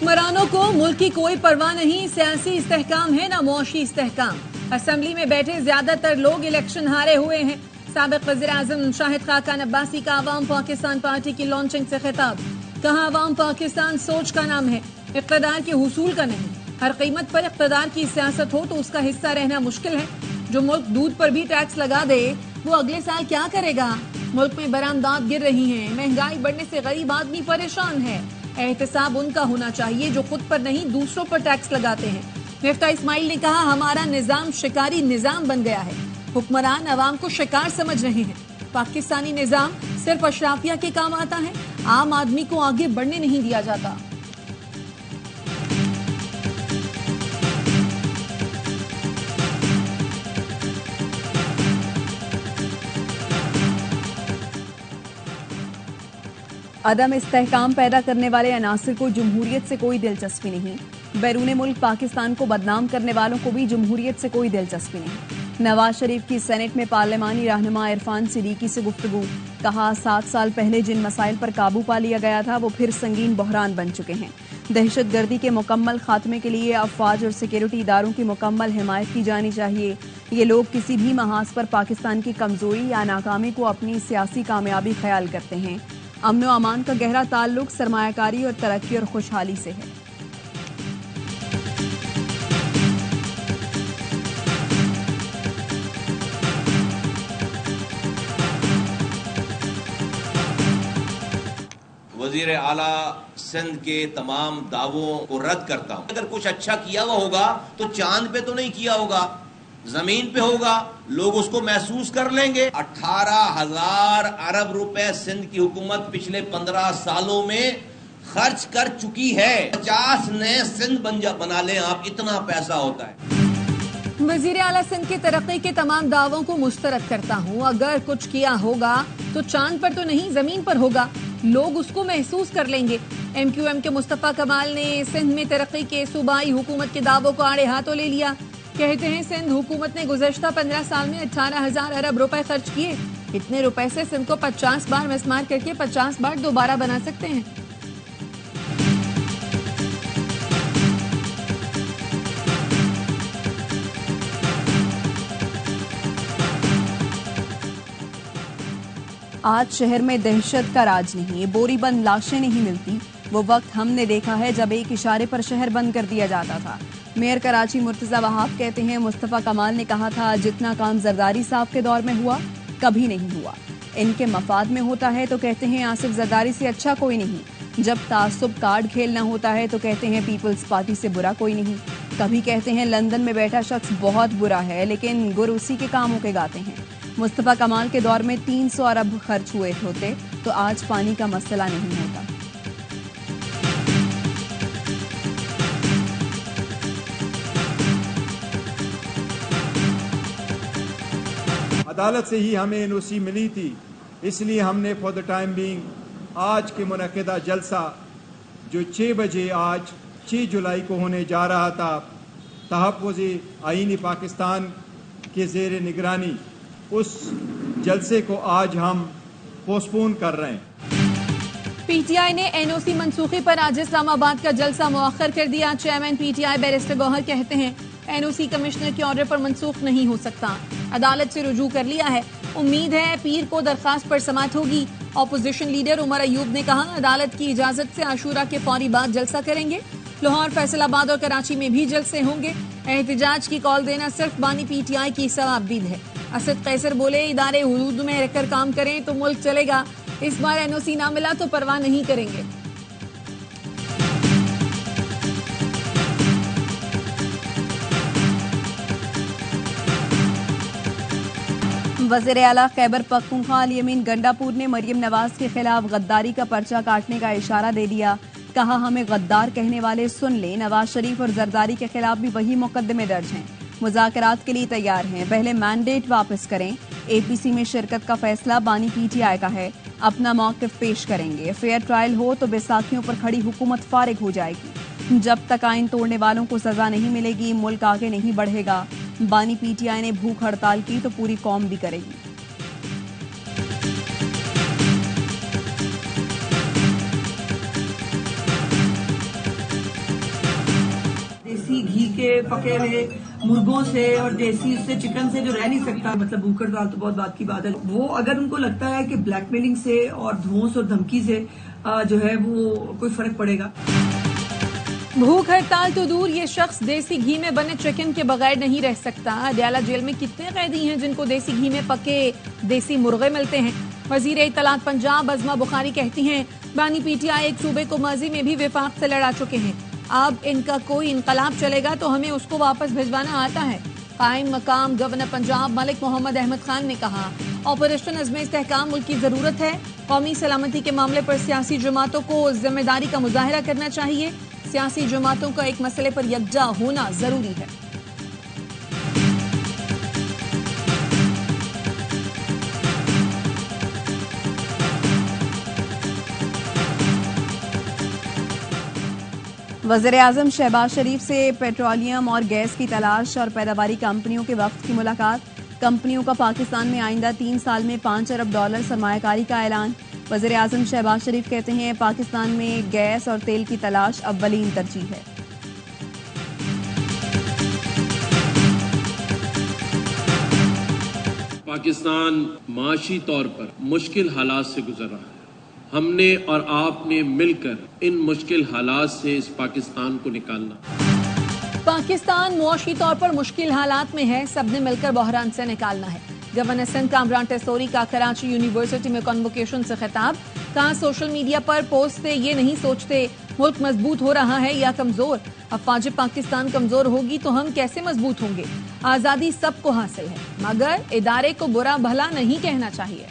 हुक्मरानों को मुल्क की कोई परवाह नहीं, सियासी इस्तेहकाम है ना मुआशी इस्तेहकाम। असेंबली में बैठे ज्यादातर लोग इलेक्शन हारे हुए हैं। साबिक वज़ीर-ए-आज़म शाहिद खाकान अब्बासी का अवाम पाकिस्तान पार्टी की लॉन्चिंग से खिताब। कहा अवाम पाकिस्तान सोच का नाम है, इक़्तिदार के हुसूल का नहीं। हर कीमत पर इक़्तिदार की सियासत हो तो उसका हिस्सा रहना मुश्किल है। जो मुल्क दूध पर भी टैक्स लगा दे वो अगले साल क्या करेगा। मुल्क में बरामदात गिर रही हैं, महंगाई बढ़ने से गरीब आदमी परेशान है। एहतिसाब उनका होना चाहिए जो खुद पर नहीं दूसरों पर टैक्स लगाते हैं। मिफ्ता इस्माइल ने कहा हमारा निजाम शिकारी निजाम बन गया है, हुक्मरान अवाम को शिकार समझ रहे हैं। पाकिस्तानी निजाम सिर्फ अशराफिया के काम आता है, आम आदमी को आगे बढ़ने नहीं दिया जाता। अदम इस्तेहकाम पैदा करने वाले अनासिर को जमहूरियत से कोई दिलचस्पी नहीं। बैरून मुल्क पाकिस्तान को बदनाम करने वालों को भी जमहूरियत से कोई दिलचस्पी नहीं। नवाज शरीफ की सेनेट में पार्लिमानी रहनुमा इरफान सिद्दीकी से गुफ्तगू। कहा 7 साल पहले जिन मसाइल पर काबू पा लिया गया था वो फिर संगीन बहरान बन चुके हैं। दहशत गर्दी के मुकम्मल खात्मे के लिए अफवाज और सिक्योरिटी इदारों की मुकम्मल हिमायत की जानी चाहिए। ये लोग किसी भी महाज पर पाकिस्तान की कमजोरी या नाकामी को अपनी सियासी कामयाबी ख्याल करते हैं। अमन व अमान का गहरा ताल्लुक सरमायाकारी और तरक्की और खुशहाली से है। वजीर आला सिंध के तमाम दावों को रद्द करता हूं। अगर कुछ अच्छा किया हुआ होगा तो चांद पे तो नहीं किया होगा, जमीन पे होगा, लोग उसको महसूस कर लेंगे। 18,000 अरब रुपए सिंध की हुकूमत पिछले 15 सालों में खर्च कर चुकी है। 50 नए सिंध बना लें आप, इतना पैसा होता है। वजीर आला सिंध की तरक्की के तमाम दावों को मुस्तरद करता हूँ। अगर कुछ किया होगा तो चांद पर तो नहीं जमीन पर होगा, लोग उसको महसूस कर लेंगे। MQM के मुस्तफा कमाल ने सिंध में तरक्की के सूबाई हुकूमत के दावों को आड़े हाथों ले लिया। कहते हैं सिंध हुकूमत ने गुज़श्ता 15 साल में 18,000 अरब रुपए खर्च किए। इतने रुपए से सिंध को 50 बार मिसमार करके 50 बार दोबारा बना सकते हैं। आज शहर में दहशत का राज नहीं, बोरीबंद लाशें नहीं मिलती। वो वक्त हमने देखा है जब एक इशारे पर शहर बंद कर दिया जाता था। मेयर कराची मुर्तजा वहाब कहते हैं मुस्तफा कमाल ने कहा था जितना काम जरदारी साहब के दौर में हुआ कभी नहीं हुआ। इनके मफाद में होता है तो कहते हैं आसिफ जरदारी से अच्छा कोई नहीं। जब तासुब कार्ड खेलना होता है तो कहते हैं पीपल्स पार्टी से बुरा कोई नहीं। कभी कहते हैं लंदन में बैठा शख्स बहुत बुरा है, लेकिन गुर उसी के कामों के गाते हैं। मुस्तफा कमाल के दौर में 300 अरब खर्च हुए होते तो आज पानी का मसला नहीं होता। अदालत से ही हमें NOC मिली थी, इसलिए हमने फॉर द टाइम बीइंग आज के मुनक़िदा जलसा जो 6 बजे आज 6 जुलाई को होने जा रहा था, तहफ़्फ़ुज़ आईनी पाकिस्तान के ज़ेर निगरानी, उस जलसे को आज हम पोस्टपोन कर रहे हैं। PTI ने NOC मनसूखी पर आज इस्लामाबाद का जलसा मुअख्खर कर दिया। चेयरमैन PTI बैरिस्टर गौहर कहते हैं NOC कमिश्नर के ऑर्डर पर मनसूख नहीं हो सकता, अदालत से रुजू कर लिया है। उम्मीद है पीर को दरखास्त पर समाअत होगी। ऑपोजिशन लीडर उमर अयूब ने कहा अदालत की इजाजत से आशूरा के फौरी बाद जलसा करेंगे। लाहौर, फैसलाबाद और कराची में भी जलसे होंगे। एहतजाज की कॉल देना सिर्फ बानी PTI की सवाबदीद है। असद कैसर बोले इदारे हुदूद में रहकर काम करें तो मुल्क चलेगा। इस बार NOC ना मिला तो परवाह नहीं करेंगे। वज़ीर आला खैबर पख्तूनख्वा अली अमीन गंडापुर ने मरियम नवाज के खिलाफ गद्दारी का पर्चा काटने का इशारा दे दिया। कहा हमें गद्दार कहने वाले सुन ले, नवाज शरीफ और जरदारी के खिलाफ भी वही मुकदमे दर्ज हैं। मुज़ाकरात के लिए तैयार हैं, पहले मैंडेट वापस करें। APC में शिरकत का फैसला बानी PTI का है, अपना मौक़िफ़ पेश करेंगे। फेयर ट्रायल हो तो बैसाखियों पर खड़ी हुकूमत फारिग हो जाएगी। जब तक आइन तोड़ने वालों को सजा नहीं मिलेगी मुल्क आगे नहीं बढ़ेगा। बानी PTI ने भूख हड़ताल की तो पूरी कौम भी करेगी। से, पके हुए मुर्गों से और देसी उससे चिकन से जो रह नहीं सकता, मतलब भूख हड़ताल तो बहुत बात की बात है, वो अगर उनको लगता है कि ब्लैकमेलिंग से और धौंस और धमकी से जो है वो कोई फर्क पड़ेगा। भूख हड़ताल तो दूर, ये शख्स देसी घी में बने चिकन के बगैर नहीं रह सकता। अडयाला जेल में कितने कैदी हैं जिनको देसी घी में पके देसी मुर्गे मिलते हैं। वजीर इत्तलात पंजाब अज़मा बुखारी कहती हैं, बानी पीटीआई एक सूबे को माजी में भी विफाक से लड़ा चुके हैं, अब इनका कोई इनकलाब चलेगा तो हमें उसको वापस भिजवाना आता है। कायम मकाम गवर्नर पंजाब मलिक मोहम्मद अहमद खान ने कहा, ऑपरेशन अज़्म इस्तेहकाम मुल्क की जरूरत है। कौमी सलामती के मामले पर सियासी जमातों को जिम्मेदारी का मुजाहरा करना चाहिए। सियासी जमातों का एक मसले पर यकजा होना जरूरी है। वज़ीर आज़म शहबाज शरीफ से पेट्रोलियम और गैस की तलाश और पैदावारी कंपनियों के वफ्द की मुलाकात। कंपनियों का पाकिस्तान में आइंदा 3 साल में $5 अरब सरमायाकारी का ऐलान। वज़ीर आज़म शहबाज शरीफ कहते हैं, पाकिस्तान में गैस और तेल की तलाश अव्वलीन तरजीह है। पाकिस्तान माशी तौर पर मुश्किल हालात से गुजर रहा है। हमने और आपने मिलकर इन मुश्किल हालात से इस पाकिस्तान को निकालना। पाकिस्तान मुआशी तौर पर मुश्किल हालात में है, सबने मिलकर बहरान से निकालना है। गवर्नर सिंध कामरान टेसोरी का कराची यूनिवर्सिटी में कॉन्वोकेशन से खिताब। कहा, सोशल मीडिया पर पोस्ट से ये नहीं सोचते मुल्क मजबूत हो रहा है या कमजोर। अफवाज पाकिस्तान कमजोर होगी तो हम कैसे मजबूत होंगे। आजादी सबको हासिल है, मगर इदारे को बुरा भला नहीं कहना चाहिए।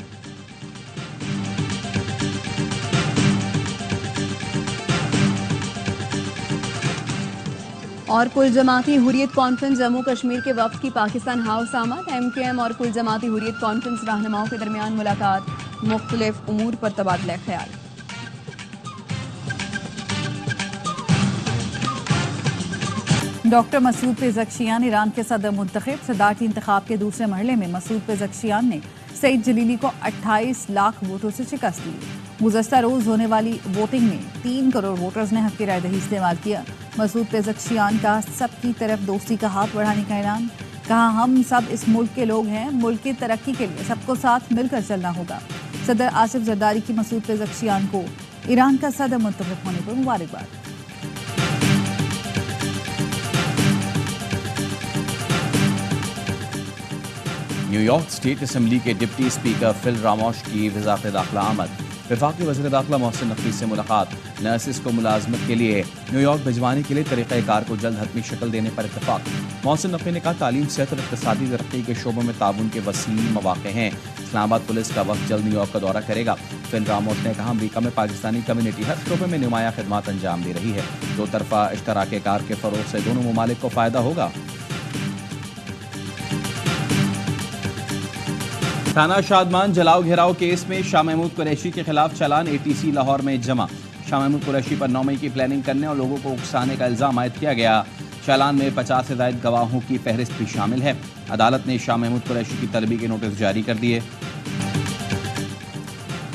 और कुल जमाती हुर्रियत कॉन्फ्रेंस जम्मू कश्मीर के वफ्द की पाकिस्तान हाउस आमद। MKM और कुल जमाती हुर्रियत कॉन्फ्रेंस रहनुमाओं के दरमियान मुलाकात, मुख्तलिफ उमूर पर तबादला ख्याल। डॉक्टर मसूद पेज़ेश्कियान ईरान के सदर मुंतखब। सदारती इंतखाब के दूसरे मरहले में मसूद पेज़ेश्कियान ने सईद जलीली को 28 लाख वोटों से शिकस्त दी। गुज़श्ता रोज होने वाली वोटिंग में 3 करोड़ वोटर्स ने हक़ राय दही इस्तेमाल किया। मसूद पेज़ेश्कियान का सबकी तरफ दोस्ती का हाथ बढ़ाने का ऐलान। कहा, हम सब इस मुल्क के लोग हैं, मुल्क की तरक्की के लिए सबको साथ मिलकर चलना होगा। सदर आसिफ जरदारी की मसूद पेज़ेश्कियान को ईरान का सदर मुंतखब होने पर मुबारकबाद। न्यूयॉर्क स्टेट असम्बली के डिप्टी स्पीकर फिल रामोश की वज़ारत दाखिला आमद। वफाकी वज़ीर दाखिला मोहसिन नकवी से मुलाकात। नर्सिस को मुलाजमत के लिए न्यूयॉर्क भिजवाने के लिए तरीक़ाकार को जल्द हतमी शक्ल देने पर इत्तफाक। मोहसिन नकवी ने कहा, तालीम, सेहत और इक़्तिसादी तरक्की के शोबों में ताउन के वसीम मौक़े हैं। इस्लामाबाद पुलिस का वक्त जल्द न्यूयॉर्क का दौरा करेगा। फिल रामोश ने कहा, अमरीका में पाकिस्तानी कम्यूनिटी हर शोबे में नुमाया खिदमात अंजाम दे रही है। दो तरफ़ा इश्तराके कार के फ़रोग़ से दोनों ममालिक को फ़ायदा होगा। थाना शादमान जलाओ घेराव केस में शाह महमूद कुरैशी के खिलाफ चालान ATC लाहौर में जमा। शाह महमूद कुरैशी पर 9 मई की प्लानिंग करने और लोगों को उकसाने का इल्जाम आयद किया गया। चालान में 50 से ज़ायद गवाहों की फहरिस्त भी शामिल है। अदालत ने शाह महमूद कुरैशी की तलबी के नोटिस जारी कर दिए।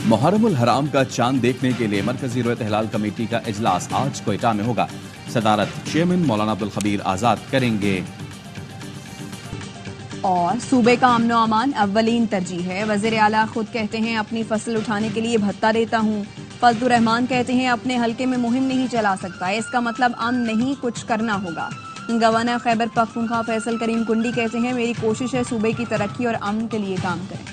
मुहर्रमुल हराम का चांद देखने के लिए मरकजी रुयत हिलाल कमेटी का इजलास आज कोयटा में होगा। सदारत चेयरमैन मौलाना अब्दुल खबीर आज़ाद करेंगे। और सूबे का अमन व अमान अव्वलीन तरजीह है। वज़ीर आला खुद कहते हैं, अपनी फसल उठाने के लिए भत्ता देता हूँ। फजलुर रहमान कहते हैं, अपने हल्के में मुहिम नहीं चला सकता, इसका मतलब अमन नहीं, कुछ करना होगा। गवर्नर खैबर पख्तूनख्वा फैसल करीम कुंडी कहते हैं, मेरी कोशिश है सूबे की तरक्की और अमन के लिए काम करें।